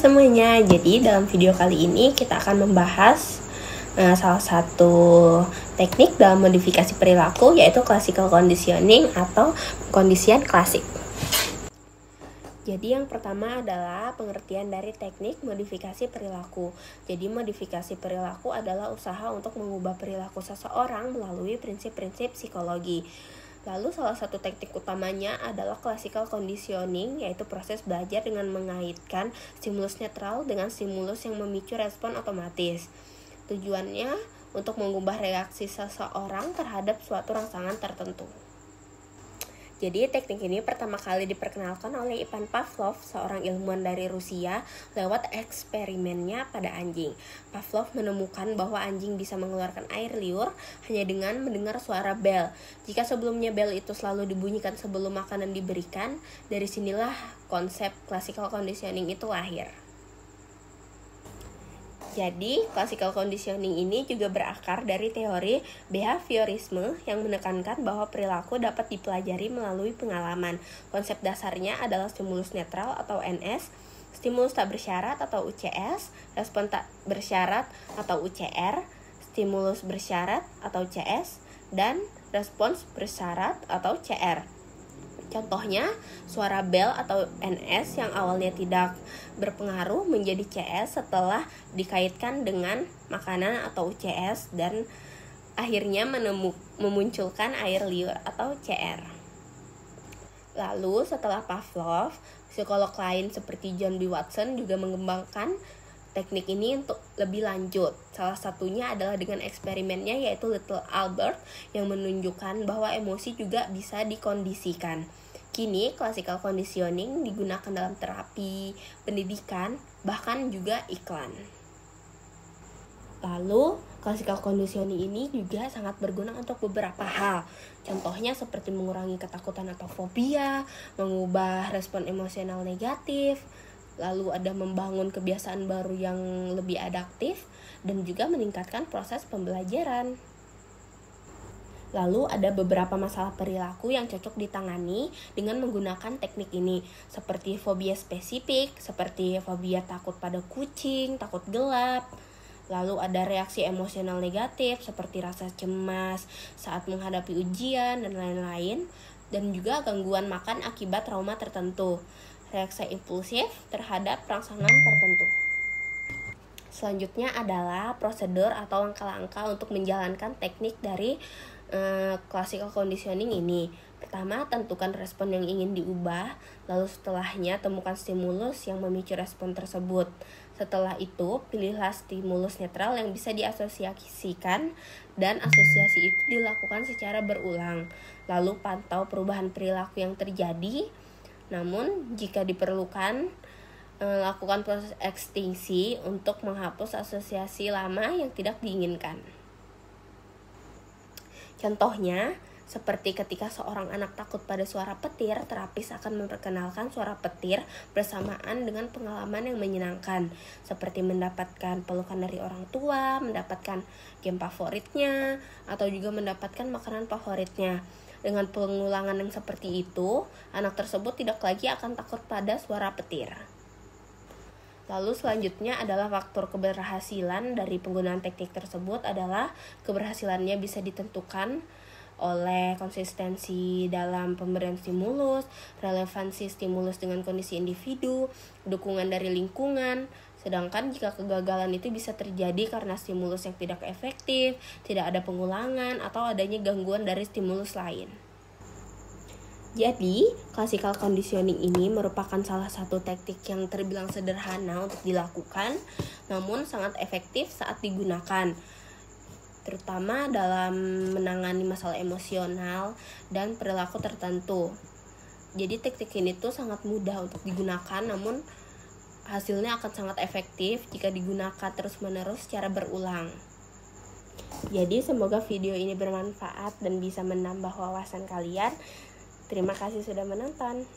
semuanya, jadi dalam video kali ini kita akan membahas salah satu teknik dalam modifikasi perilaku, yaitu classical conditioning atau pengkondisian klasik. Jadi yang pertama adalah pengertian dari teknik modifikasi perilaku. Jadi modifikasi perilaku adalah usaha untuk mengubah perilaku seseorang melalui prinsip-prinsip psikologi. Lalu salah satu teknik utamanya adalah classical conditioning, yaitu proses belajar dengan mengaitkan stimulus netral dengan stimulus yang memicu respon otomatis. Tujuannya untuk mengubah reaksi seseorang terhadap suatu rangsangan tertentu. Jadi teknik ini pertama kali diperkenalkan oleh Ivan Pavlov, seorang ilmuwan dari Rusia, lewat eksperimennya pada anjing. Pavlov menemukan bahwa anjing bisa mengeluarkan air liur hanya dengan mendengar suara bel. Jika sebelumnya bel itu selalu dibunyikan sebelum makanan diberikan, dari sinilah konsep classical conditioning itu lahir. Jadi, classical conditioning ini juga berakar dari teori behaviorisme yang menekankan bahwa perilaku dapat dipelajari melalui pengalaman. Konsep dasarnya adalah stimulus netral atau NS, stimulus tak bersyarat atau UCS, respon tak bersyarat atau UCR, stimulus bersyarat atau CS, dan respons bersyarat atau CR. Contohnya, suara bel atau NS yang awalnya tidak berpengaruh menjadi CS setelah dikaitkan dengan makanan atau UCS dan akhirnya memunculkan air liur atau CR. Lalu setelah Pavlov, psikolog lain seperti John B. Watson juga mengembangkan teknik ini untuk lebih lanjut. Salah satunya adalah dengan eksperimennya, yaitu Little Albert, yang menunjukkan bahwa emosi juga bisa dikondisikan. Kini, classical conditioning digunakan dalam terapi, pendidikan, bahkan juga iklan. Lalu, classical conditioning ini juga sangat berguna untuk beberapa hal. Contohnya seperti mengurangi ketakutan atau fobia, mengubah respon emosional negatif, lalu ada membangun kebiasaan baru yang lebih adaptif, dan juga meningkatkan proses pembelajaran. Lalu ada beberapa masalah perilaku yang cocok ditangani dengan menggunakan teknik ini, seperti fobia spesifik, seperti fobia takut pada kucing, takut gelap. Lalu ada reaksi emosional negatif seperti rasa cemas saat menghadapi ujian dan lain-lain, dan juga gangguan makan akibat trauma tertentu, reaksi impulsif terhadap rangsangan tertentu. Selanjutnya adalah prosedur atau langkah-langkah untuk menjalankan teknik dari classical conditioning ini. Pertama, tentukan respon yang ingin diubah, lalu setelahnya temukan stimulus yang memicu respon tersebut. Setelah itu, pilihlah stimulus netral yang bisa diasosiasikan, dan asosiasi itu dilakukan secara berulang. Lalu pantau perubahan perilaku yang terjadi. Namun, jika diperlukan, lakukan proses ekstinsi untuk menghapus asosiasi lama yang tidak diinginkan. Contohnya, seperti ketika seorang anak takut pada suara petir, terapis akan memperkenalkan suara petir bersamaan dengan pengalaman yang menyenangkan, seperti mendapatkan pelukan dari orang tua, mendapatkan game favoritnya, atau juga mendapatkan makanan favoritnya. Dengan pengulangan yang seperti itu, anak tersebut tidak lagi akan takut pada suara petir. Lalu selanjutnya adalah faktor keberhasilan dari penggunaan teknik tersebut adalah keberhasilannya bisa ditentukan oleh konsistensi dalam pemberian stimulus, relevansi stimulus dengan kondisi individu, dukungan dari lingkungan. Sedangkan jika kegagalan itu bisa terjadi karena stimulus yang tidak efektif, tidak ada pengulangan, atau adanya gangguan dari stimulus lain. Jadi, classical conditioning ini merupakan salah satu teknik yang terbilang sederhana untuk dilakukan, namun sangat efektif saat digunakan, terutama dalam menangani masalah emosional dan perilaku tertentu. Jadi, teknik ini tuh sangat mudah untuk digunakan, namun hasilnya akan sangat efektif jika digunakan terus-menerus secara berulang. Jadi, semoga video ini bermanfaat dan bisa menambah wawasan kalian. Terima kasih sudah menonton.